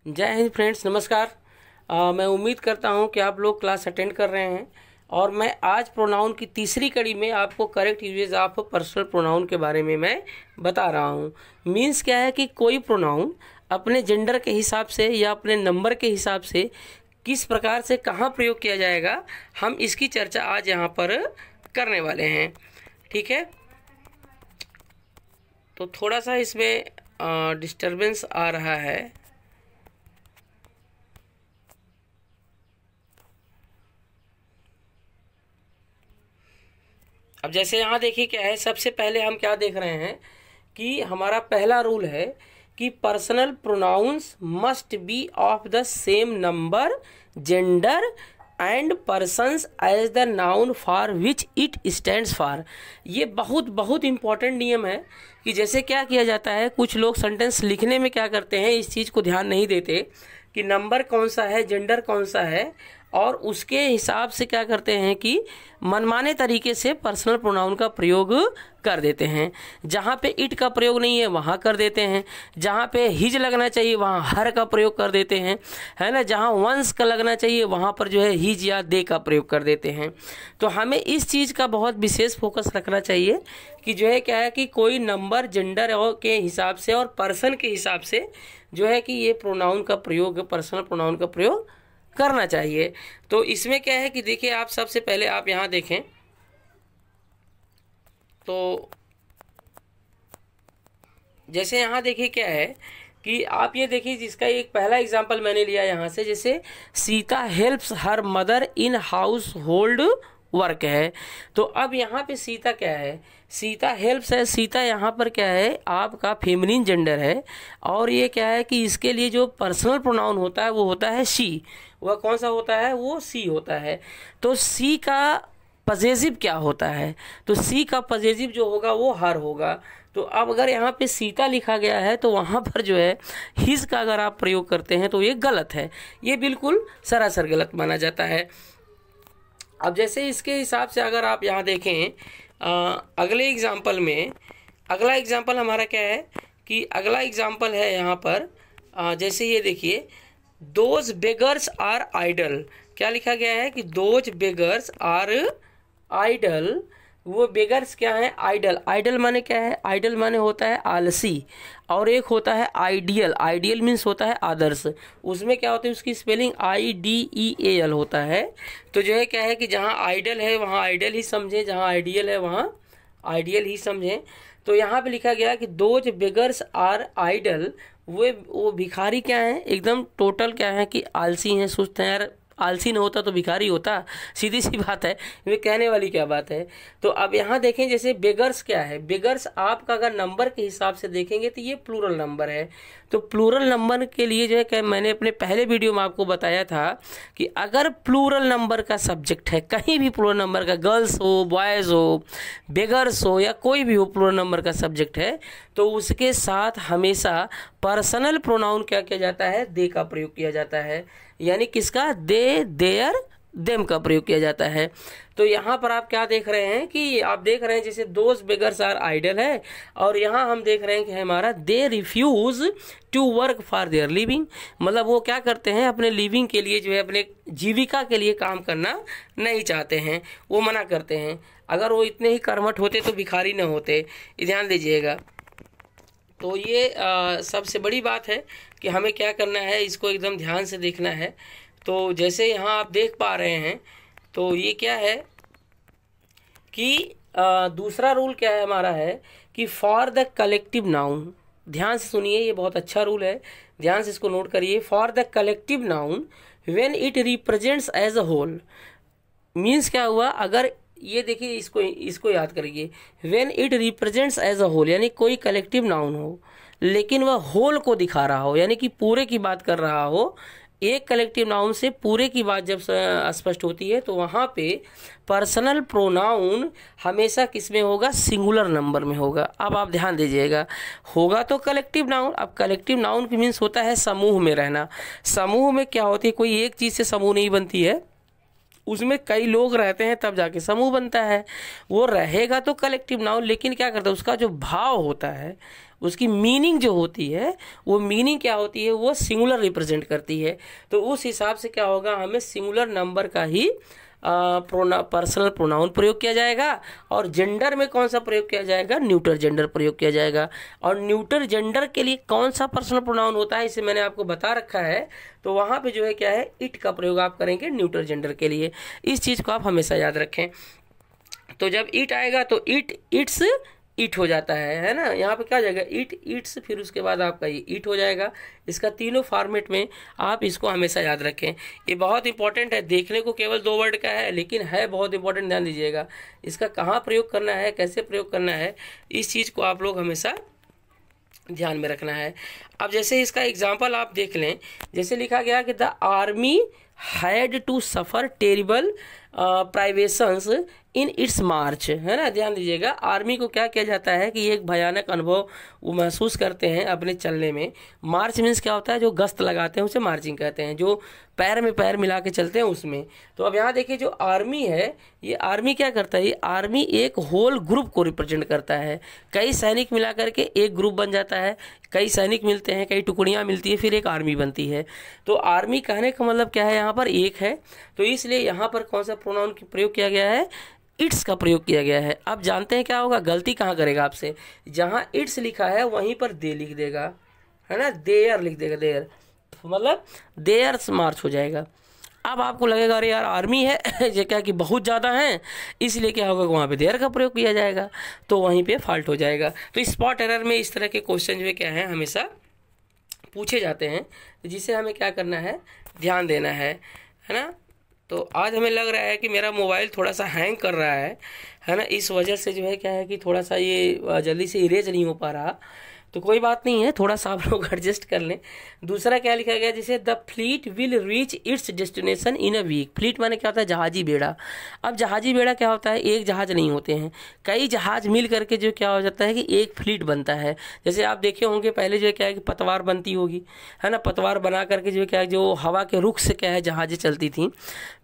जय हिंद फ्रेंड्स, नमस्कार। मैं उम्मीद करता हूं कि आप लोग क्लास अटेंड कर रहे हैं और मैं आज प्रोनाउन की तीसरी कड़ी में आपको correct usages of personal pronoun के बारे में मैं बता रहा हूं। मीन्स क्या है कि कोई प्रोनाउन अपने जेंडर के हिसाब से या अपने नंबर के हिसाब से किस प्रकार से कहाँ प्रयोग किया जाएगा, हम इसकी चर्चा आज यहाँ पर करने वाले हैं। ठीक है, तो थोड़ा सा इसमें डिस्टरबेंस आ रहा है। अब जैसे यहाँ देखिए क्या है, सबसे पहले हम क्या देख रहे हैं कि हमारा पहला रूल है कि personal pronouns must be of the same number, gender and persons as the noun for which it stands for. ये बहुत बहुत इंपॉर्टेंट नियम है कि जैसे क्या किया जाता है, कुछ लोग सेंटेंस लिखने में क्या करते हैं, इस चीज़ को ध्यान नहीं देते कि नंबर कौन सा है, जेंडर कौन सा है, और उसके हिसाब से क्या करते हैं कि मनमाने तरीके से पर्सनल प्रोनाउन का प्रयोग कर देते हैं। जहाँ पे इट का प्रयोग नहीं है वहाँ कर देते हैं, जहाँ पे हिज लगना चाहिए वहाँ हर का प्रयोग कर देते हैं, है ना। जहाँ वंस का लगना चाहिए वहाँ पर जो है हिज या दे का प्रयोग कर देते हैं। तो हमें इस चीज़ का बहुत विशेष फोकस रखना चाहिए कि जो है क्या है कि कोई नंबर, जेंडर के हिसाब से और पर्सन के हिसाब से जो है कि ये प्रोनाउन का प्रयोग, पर्सनल प्रोनाउन का प्रयोग करना चाहिए। तो इसमें क्या है कि देखिए, आप सबसे पहले आप यहाँ देखें तो जैसे यहाँ देखिए क्या है कि आप ये देखिए, जिसका एक पहला एग्जांपल मैंने लिया यहाँ से, जैसे Sita helps her mother in house hold work है। तो अब यहाँ पे सीता क्या है, सीता हेल्प्स है। सीता यहाँ पर क्या है, आपका फेमिनिन जेंडर है, और ये क्या है कि इसके लिए जो पर्सनल प्रोनाउन होता है वो होता है शी। वह कौन सा होता है, वो सी होता है। तो सी का पजेसिव क्या होता है, तो सी का पजेसिव जो होगा वो हर होगा। तो अब अगर यहाँ पे सीता लिखा गया है तो वहाँ पर जो है हिज का अगर आप प्रयोग करते हैं तो ये गलत है, ये बिल्कुल सरासर गलत माना जाता है। अब जैसे इसके हिसाब से अगर आप यहाँ देखें अगले एग्जाम्पल में, अगला एग्जाम्पल हमारा क्या है कि अगला एग्जाम्पल है यहाँ पर जैसे ये देखिए, दोज बेगर्स आर आइडल। क्या लिखा गया है कि दोज बेगर्स आर आइडल। वो बेगर्स क्या है, आइडल। आइडल माने क्या है, आइडल माने होता है आलसी, और एक होता है आइडियल। आइडियल मीन्स होता है आदर्श। उसमें क्या होता है, उसकी स्पेलिंग IDEAL होता है। तो जो है क्या है कि जहाँ आइडल है वहाँ आइडल ही समझें, जहाँ आइडियल है वहाँ आइडियल ही समझें। तो यहाँ पे लिखा गया कि दोज बेगर्स आर आइडल। वो भिखारी क्या है, एकदम टोटल क्या है कि आलसी हैं, सुस्त हैं। यार आलसी न होता तो भिखारी होता, सीधी सी बात है, ये कहने वाली क्या बात है। तो अब यहाँ देखें, जैसे बेगर्स क्या है, बेगर्स आपका अगर नंबर के हिसाब से देखेंगे तो ये प्लूरल नंबर है। तो प्लूरल नंबर के लिए जो है कि मैंने अपने पहले वीडियो में आपको बताया था कि अगर प्लूरल नंबर का सब्जेक्ट है, कहीं भी प्लूरल नंबर का, गर्ल्स हो, बॉयज़ हो, बेगर्स हो, या कोई भी हो प्लूरल नंबर का सब्जेक्ट है, तो उसके साथ हमेशा पर्सनल प्रोनाउन क्या किया जाता है, दे का प्रयोग किया जाता है। यानी किसका, दे, देयर, देम का प्रयोग किया जाता है। तो यहाँ पर आप क्या देख रहे हैं कि आप देख रहे हैं जैसे दोज बेगर्स आर आइडल है, और यहाँ हम देख रहे हैं कि हमारा they refuse to work for their living. मतलब वो क्या करते हैं, अपने लिविंग के लिए जो है, अपने जीविका के लिए काम करना नहीं चाहते हैं, वो मना करते हैं। अगर वो इतने ही कर्मठ होते तो भिखारी न होते, ध्यान दीजिएगा। तो ये सबसे बड़ी बात है कि हमें क्या करना है, इसको एकदम ध्यान से देखना है। तो जैसे यहाँ आप देख पा रहे हैं, तो ये क्या है कि दूसरा रूल क्या है हमारा है कि फॉर द कलेक्टिव नाउन, ध्यान से सुनिए, ये बहुत अच्छा रूल है, ध्यान से इसको नोट करिए। For the collective noun when it represents as a whole. Means क्या हुआ, अगर ये देखिए, इसको याद करिए, when it represents as a whole, यानी कोई कलेक्टिव नाउन हो लेकिन वह होल को दिखा रहा हो, यानी कि पूरे की बात कर रहा हो। एक कलेक्टिव नाउन से पूरे की बात जब स्पष्ट होती है तो वहाँ पे पर्सनल प्रोनाउन हमेशा किस में होगा, सिंगुलर नंबर में होगा। अब आप ध्यान दीजिएगा, होगा तो कलेक्टिव नाउन। अब कलेक्टिव नाउन की मीन्स होता है समूह में रहना। समूह में क्या होती है, कोई एक चीज़ से समूह नहीं बनती है, उसमें कई लोग रहते हैं तब जाके समूह बनता है। वो रहेगा तो कलेक्टिव नाउन, लेकिन क्या करता है, उसका जो भाव होता है, उसकी मीनिंग जो होती है वो मीनिंग क्या होती है, वो सिंगुलर रिप्रेजेंट करती है। तो उस हिसाब से क्या होगा, हमें सिंगुलर नंबर का ही पर्सनल प्रोनाउन प्रयोग किया जाएगा। और जेंडर में कौन सा प्रयोग किया जाएगा, न्यूटर जेंडर प्रयोग किया जाएगा। और न्यूटर जेंडर के लिए कौन सा पर्सनल प्रोनाउन होता है इसे मैंने आपको बता रखा है। तो वहाँ पे जो है क्या है, इट का प्रयोग आप करेंगे न्यूटर जेंडर के लिए। इस चीज़ को आप हमेशा याद रखें। तो जब इट आएगा तो इट, इट्स, इट हो जाता है ना। यहाँ पे क्या हो जाएगा, इट, इट्स, फिर उसके बाद आपका ये इट हो जाएगा। इसका तीनों फॉर्मेट में आप इसको हमेशा याद रखें। ये बहुत इंपॉर्टेंट है, देखने को केवल 2 वर्ड का है लेकिन है बहुत इंपॉर्टेंट, ध्यान दीजिएगा। इसका कहाँ प्रयोग करना है, कैसे प्रयोग करना है, इस चीज़ को आप लोग हमेशा ध्यान में रखना है। अब जैसे इसका एग्जाम्पल आप देख लें, जैसे लिखा गया कि the army had to suffer terrible privations in its march, है ना। ध्यान दीजिएगा, आर्मी को क्या किया जाता है कि एक भयानक अनुभव वो महसूस करते हैं अपने चलने में। मार्च मीन्स क्या होता है, जो गश्त लगाते हैं उसे मार्चिंग कहते हैं, जो पैर में पैर मिला के चलते हैं उसमें। तो अब यहाँ देखिए जो आर्मी है, ये आर्मी क्या करता है, ये आर्मी एक होल ग्रुप को रिप्रेजेंट करता है। कई सैनिक मिला करके एक ग्रुप बन जाता है, कई सैनिक मिलते हैं, कई टुकड़ियाँ मिलती है, फिर एक आर्मी बनती है। तो आर्मी कहने का मतलब क्या है, यहाँ पर एक है। तो इसलिए यहाँ पर कौन सा प्रोनाउन का प्रयोग किया गया है, इट्स का प्रयोग किया गया है। अब जानते हैं क्या होगा, गलती कहाँ करेगा आपसे, जहाँ इट्स लिखा है वहीं पर दे लिख देगा, है ना, देयर लिख देगा, देयर मतलब देयर मार्च हो जाएगा। अब आपको लगेगा अरे यार आर्मी है ये क्या कि बहुत ज़्यादा है, इसलिए क्या होगा, वहाँ पे देयर का प्रयोग किया जाएगा, तो वहीं पे फॉल्ट हो जाएगा। तो स्पॉट एरर में इस तरह के क्वेश्चन जो है क्या है, हमेशा पूछे जाते हैं, जिसे हमें क्या करना है, ध्यान देना है ना। तो आज हमें लग रहा है कि मेरा मोबाइल थोड़ा सा हैंग कर रहा है ना, इस वजह से जो है क्या है कि थोड़ा सा ये जल्दी से इरेज नहीं हो पा रहा। तो कोई बात नहीं है, थोड़ा सा आप लोग एडजस्ट कर लें। दूसरा क्या लिखा गया, जैसे the fleet will reach its destination in a week. Fleet माने क्या होता है, जहाजी बेड़ा। अब जहाजी बेड़ा क्या होता है, एक जहाज नहीं होते हैं, कई जहाज मिल करके जो क्या हो जाता है कि एक फ्लीट बनता है। जैसे आप देखे होंगे पहले जो है क्या है कि पतवार बनती होगी, है ना, पतवार बना करके जो क्या है, जो हवा के रुख से क्या है जहाजें चलती थी,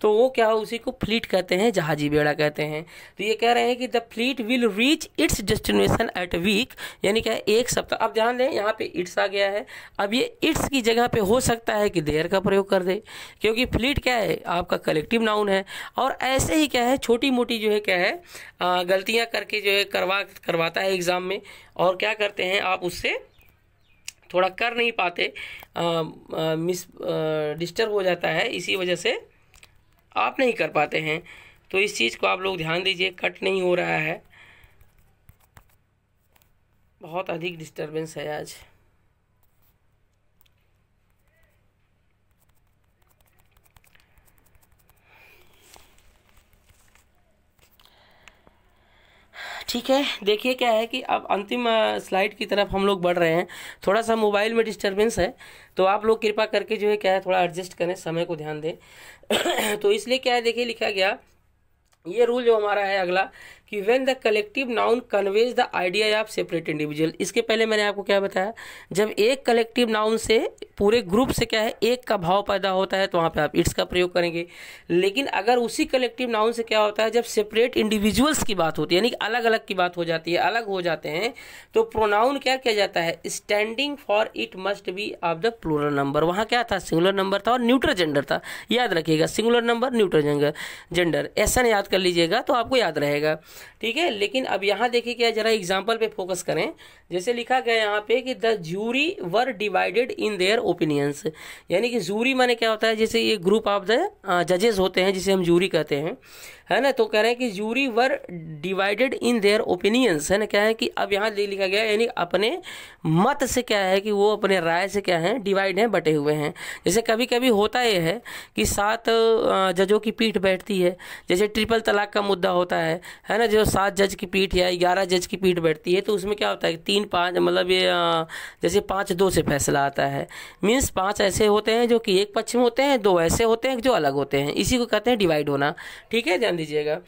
तो वो क्या उसी को फ्लीट कहते हैं, जहाजी बेड़ा कहते हैं। तो ये कह रहे हैं कि the fleet will reach its destination at week, यानी क्या है एक सप्ताह। अब ध्यान दें, यहाँ पे इट्स आ गया है। अब ये इट्स की जगह पे हो सकता है कि देयर का प्रयोग कर दे, क्योंकि फ्लीट क्या है, आपका कलेक्टिव नाउन है। और ऐसे ही क्या है, छोटी मोटी जो है क्या है गलतियाँ करके जो है करवाता है एग्ज़ाम में, और क्या करते हैं आप उससे थोड़ा कर नहीं पाते, डिस्टर्ब हो जाता है, इसी वजह से आप नहीं कर पाते हैं। तो इस चीज़ को आप लोग ध्यान दीजिए, कट नहीं हो रहा है, बहुत अधिक डिस्टरबेंस है आज। ठीक है, देखिए क्या है कि अब अंतिम स्लाइड की तरफ हम लोग बढ़ रहे हैं। थोड़ा सा मोबाइल में डिस्टरबेंस है, तो आप लोग कृपा करके जो है क्या है थोड़ा एडजस्ट करें, समय को ध्यान दें। तो इसलिए क्या है, देखिए लिखा गया ये रूल जो हमारा है अगला, कि when the collective noun conveys the idea of separate individual. इसके पहले मैंने आपको क्या बताया, जब एक कलेक्टिव नाउन से पूरे ग्रुप से क्या है एक का भाव पैदा होता है, तो वहाँ पे आप इट्स का प्रयोग करेंगे। लेकिन अगर उसी कलेक्टिव नाउन से क्या होता है, जब सेपरेट इंडिविजुअल्स की बात होती है, यानी कि अलग अलग की बात हो जाती है, अलग हो जाते हैं, तो प्रोनाउन क्या किया जाता है, standing for it must be of the plural number. वहाँ क्या था, सिंगुलर नंबर था और न्यूट्रल जेंडर था, याद रखिएगा, सिंगुलर नंबर न्यूट्रल जेंडर, ऐसा याद कर लीजिएगा तो आपको याद रहेगा, ठीक है। लेकिन अब यहाँ देखिए क्या, जरा एग्जाम्पल पे फोकस करें। जैसे लिखा गया यहाँ पे कि the jury were divided in their opinions, यानी कि जूरी माने क्या होता है, जैसे ये ग्रुप ऑफ द जजेस होते हैं जिसे हम जूरी कहते हैं, है ना। तो कह रहे हैं कि jury were divided in their opinions, है ना। क्या है कि अब यहाँ लिखा गया यानी अपने मत से क्या है कि वो अपने राय से क्या है डिवाइड हैं, बटे हुए हैं। जैसे कभी कभी होता ये है कि 7 जजों की पीठ बैठती है, जैसे ट्रिपल तलाक का मुद्दा होता है ना, जो 7 जज की पीठ या 11 जज की पीठ बैठती है, तो उसमें क्या होता है 3-5 मतलब ये जैसे 5-2 से फैसला आता है। मीन्स 5 ऐसे होते हैं जो कि एक पक्ष में होते हैं, 2 ऐसे होते हैं जो अलग होते हैं, इसी को कहते हैं डिवाइड होना, ठीक है, ध्यान दीजिएगा।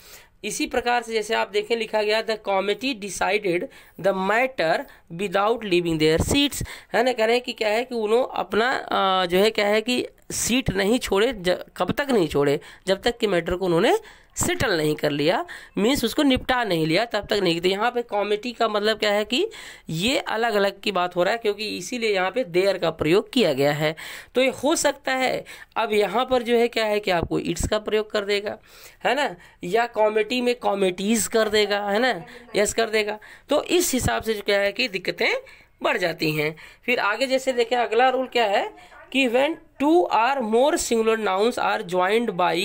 इसी प्रकार से जैसे आप देखें लिखा गया the committee decided the matter without leaving their seats, है ना। कह रहे हैं कि क्या है कि उन्होंने अपना जो है क्या है कि सीट नहीं छोड़े, कब तक नहीं छोड़े, जब तक कि मैटर को उन्होंने सेटल नहीं कर लिया, मीन्स उसको निपटा नहीं लिया, तब तक नहीं। तो यहाँ पे कॉमिटी का मतलब क्या है कि ये अलग अलग की बात हो रहा है, क्योंकि इसीलिए यहाँ पे देयर का प्रयोग किया गया है। तो ये हो सकता है अब यहाँ पर जो है क्या है कि आपको इट्स का प्रयोग कर देगा, है ना, या कॉमिटी में कॉमिटीज कर देगा, है ना, यस कर देगा। तो इस हिसाब से जो क्या है कि दिक्कतें बढ़ जाती हैं। फिर आगे जैसे देखें, अगला रूल क्या है कि when 2 or more singular nouns are joined by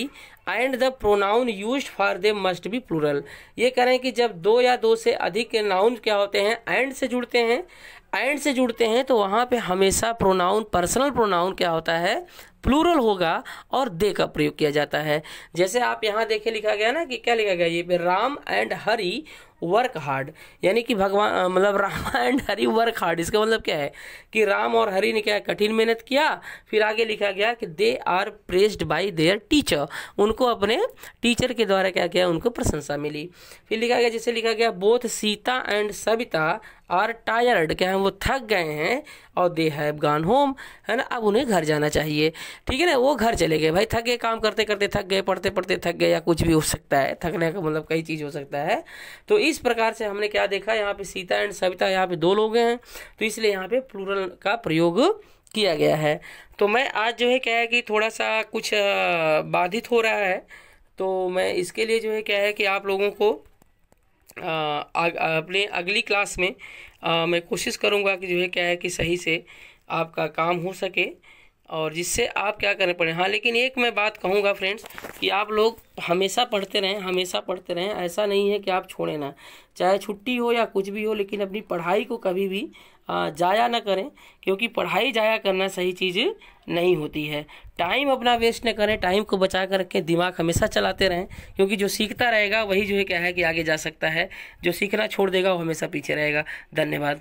and the pronoun used for them must be plural। ये कह रहे हैं कि जब 2 या 2 से अधिक नाउन क्या होते हैं, एंड से जुड़ते हैं, एंड से जुड़ते हैं, तो वहाँ पे हमेशा प्रोनाउन, पर्सनल प्रोनाउन क्या होता है, प्लूरल होगा और दे का प्रयोग किया जाता है। जैसे आप यहाँ देखें लिखा गया ना कि क्या लिखा गया, ये पे Ram and Hari work hard, यानी कि भगवान मतलब Ram and Hari work hard. इसका मतलब क्या है कि राम और हरि ने क्या कठिन मेहनत किया। फिर आगे लिखा गया कि they are pressed by their teacher, उनको अपने टीचर के द्वारा क्या किया, उनको प्रशंसा मिली। फिर लिखा गया, जैसे लिखा गया both Sita and Savita are tired, क्या है वो थक गए हैं, और दे हैव गॉन होम, है ना, अब उन्हें घर जाना चाहिए। ठीक है ना, वो घर चले गए, भाई थक गए, काम करते करते थक गए, पढ़ते पढ़ते थक गए, या कुछ भी हो सकता है, थकने का मतलब कई चीज़ हो सकता है। तो इस प्रकार से हमने क्या देखा, यहाँ पे सीता एंड सविता, यहाँ पे 2 लोग हैं, तो इसलिए यहाँ पे प्लूरल का प्रयोग किया गया है। तो मैं आज जो है क्या है कि थोड़ा सा कुछ बाधित हो रहा है, तो मैं इसके लिए जो है क्या है कि आप लोगों को अपने अगली क्लास में मैं कोशिश करूँगा कि जो है क्या है कि सही से आपका काम हो सके, और जिससे आप क्या करने पड़े। हाँ, लेकिन एक मैं बात कहूँगा फ्रेंड्स कि आप लोग हमेशा पढ़ते रहें, हमेशा पढ़ते रहें। ऐसा नहीं है कि आप छोड़ें ना, चाहे छुट्टी हो या कुछ भी हो, लेकिन अपनी पढ़ाई को कभी भी जाया ना करें, क्योंकि पढ़ाई जाया करना सही चीज़ नहीं होती है। टाइम अपना वेस्ट न करें, टाइम को बचा कर रखें, दिमाग हमेशा चलाते रहें, क्योंकि जो सीखता रहेगा वही जो है क्या है कि आगे जा सकता है, जो सीखना छोड़ देगा वो हमेशा पीछे रहेगा। धन्यवाद।